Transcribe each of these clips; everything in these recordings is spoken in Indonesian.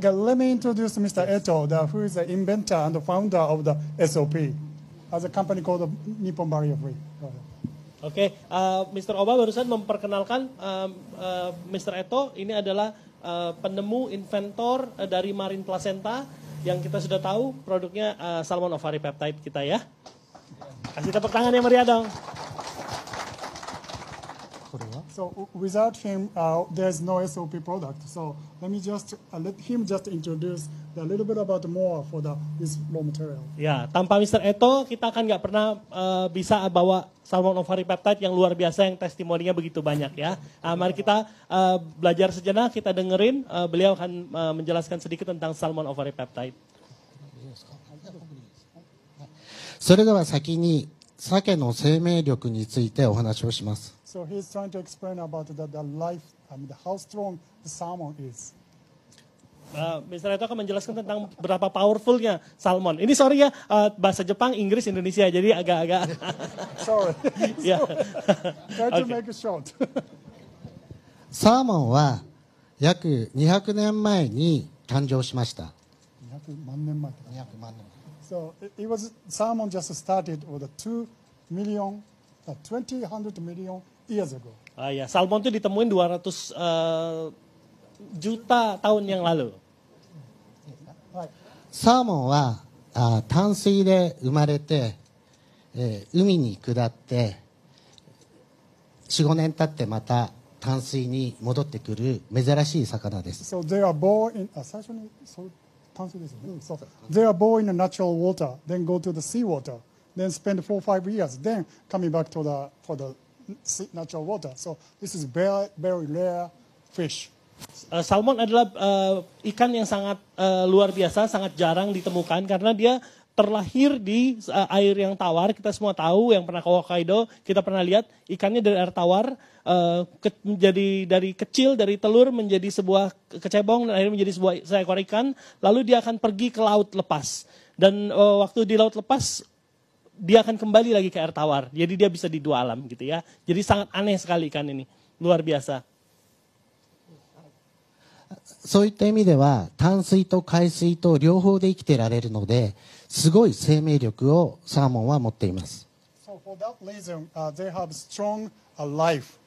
Let me introduce Mr. Eto, who is the inventor and the founder of the SOP, as a company called Nippon Barrier Free. Oke, Mr. Oba barusan memperkenalkan Mr. Eto. Ini adalah penemu, inventor dari Marine Placenta yang kita sudah tahu produknya Salmon Ovari Peptide kita ya. Kasih tepuk tangan yang meriah dong. So without him, there's no SOP product. So let me just let him just introduce a little bit about more for this raw material. Ya, tanpa Mr. Eto kita akan nggak pernah bisa bawa Salmon Ovari Peptide yang luar biasa yang testimoninya begitu banyak ya. Mari kita belajar sejenak, kita dengerin beliau akan menjelaskan sedikit tentang Salmon Ovari Peptide. それでは先に鮭の生命力についてお話をします。 So he's trying to explain about the life, how strong the salmon is. Mr. Eto akan menjelaskan tentang berapa powerfulnya salmon. Ini sorry ya, bahasa Jepang, Inggris, Indonesia, jadi agak-agak. Sorry. Ya. Try to make it short. サーモンは約200年前に誕生しました。200万年前。 200万年前。 So salmon just started with 2 million, 200 million years ago. Ya, salmon itu ditemuin 200 juta tahun yang lalu. サーモンは淡水で生まれて、海に下って4、5年経ってまた淡水に戻ってくる珍しい魚です。 So they are born in 最初に淡水ですよね。So they are born in the natural water, then go to the sea water, then spend 4 or 5 years, then coming back to for the natural water. So this is very rare fish. Salmon adalah ikan yang sangat luar biasa, sangat jarang ditemukan karena dia terlahir di air yang tawar. Kita semua tahu yang pernah ke Hokkaido, kita pernah lihat ikannya dari air tawar, menjadi dari kecil, dari telur menjadi sebuah kecebong dan akhirnya menjadi seekor ikan. Lalu dia akan pergi ke laut lepas. Dan waktu di laut lepas, dia akan kembali lagi ke air tawar. Jadi dia bisa di dua alam gitu ya. Jadi sangat aneh sekali ikan ini, luar biasa. そういった意味では淡水と海水と両方で生きていられるのですごい生命力をサーモンは持っています。 So for that reason, they have strong life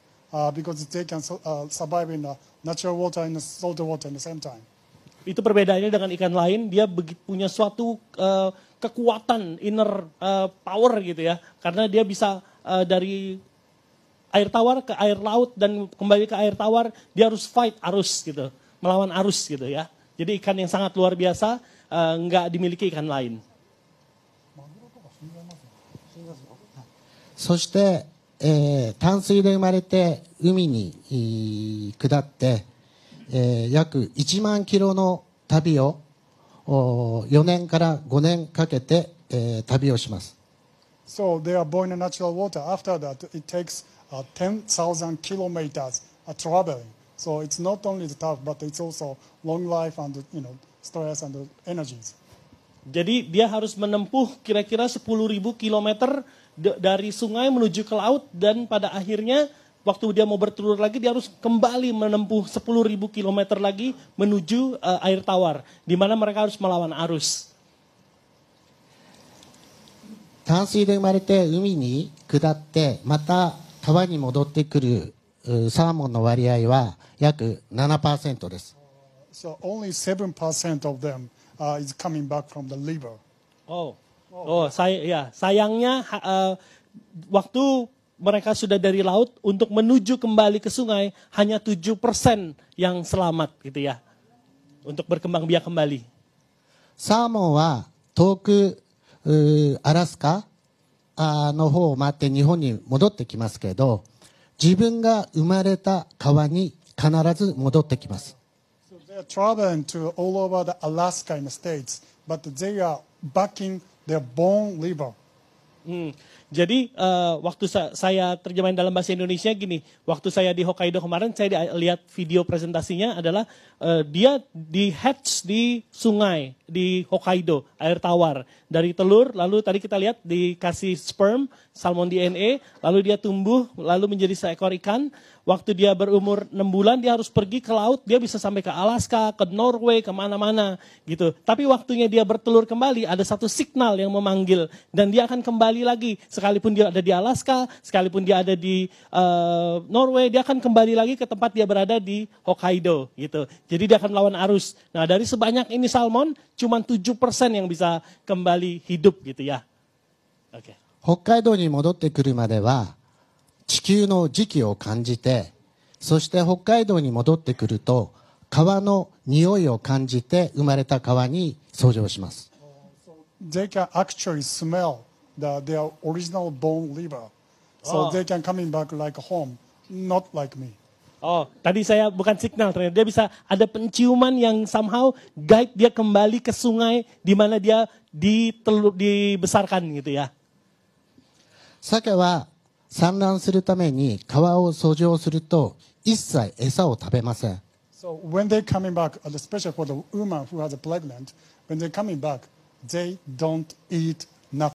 because they can survive in natural water and salt water at the same time. Itu perbedaannya dengan ikan lain, dia punya suatu kekuatan inner power gitu ya, karena dia bisa dari air tawar ke air laut dan kembali ke air tawar, dia harus fight arus gitu. Melawan arus gitu ya. Jadi ikan yang sangat luar biasa, nggak dimiliki ikan lain. そして、淡水で生まれて海に下って、約1万キロの旅を4年から5年かけて、旅をします。 So they are born in natural water. After that, it takes 10,000 kilometers traveling. So it's not only the tough, but it's also long life and stress and energies. Jadi dia harus menempuh kira-kira 10.000 kilometer dari sungai menuju ke laut dan pada akhirnya waktu dia mau bertelur lagi dia harus kembali menempuh 10.000 kilometer lagi menuju air tawar di mana mereka harus melawan arus. 淡水で生まれて海に下ってまた川に戻ってくるサーモンの割合は約 7% です。 So only 7% of them is coming back from the liver. Sayangnya waktu mereka sudah dari laut untuk menuju kembali ke sungai hanya 7% yang selamat gitu ya untuk berkembang biak kembali. サーモンは遠くアラスカの方を回って日本に戻ってきますけど、自分が生まれた川に必ず戻ってきます。 So they are traveling to all over the Alaska in the States, but they are back in their born liver. Jadi waktu saya terjemahin dalam bahasa Indonesia gini, waktu saya di Hokkaido kemarin saya lihat video presentasinya adalah dia di hatch di sungai di Hokkaido, air tawar dari telur, lalu tadi kita lihat dikasih sperm, salmon DNA, lalu dia tumbuh, lalu menjadi seekor ikan. waktu dia berumur 6 bulan dia harus pergi ke laut, dia bisa sampai ke Alaska, ke Norway, kemana-mana gitu. Tapi waktunya dia bertelur kembali ada satu signal yang memanggil dan dia akan kembali lagi. Sekalipun dia ada di Alaska, sekalipun dia ada di Norway, dia akan kembali lagi ke tempat dia berada di Hokkaido gitu. Jadi dia akan melawan arus. Nah dari sebanyak ini salmon, cuma 7% yang bisa kembali hidup gitu ya. Oke. 北海道に戻ってくるまでは地球の磁気を感じて、そして北海道に戻ってくると川の匂いを感じて生まれた川に遡上します。 They can actually smell their original bone liver. So they can coming back like home, not like me. Oh, tadi saya bukan signal ternyata. Dia bisa ada penciuman yang somehow guide dia kembali ke sungai di mana dia dibesarkan gitu ya. 鮭は産卵するために川を遡上すると一切餌を食べません。 So when they coming back, especially for the woman who has a pregnant, when they coming back, they don't eat nothing.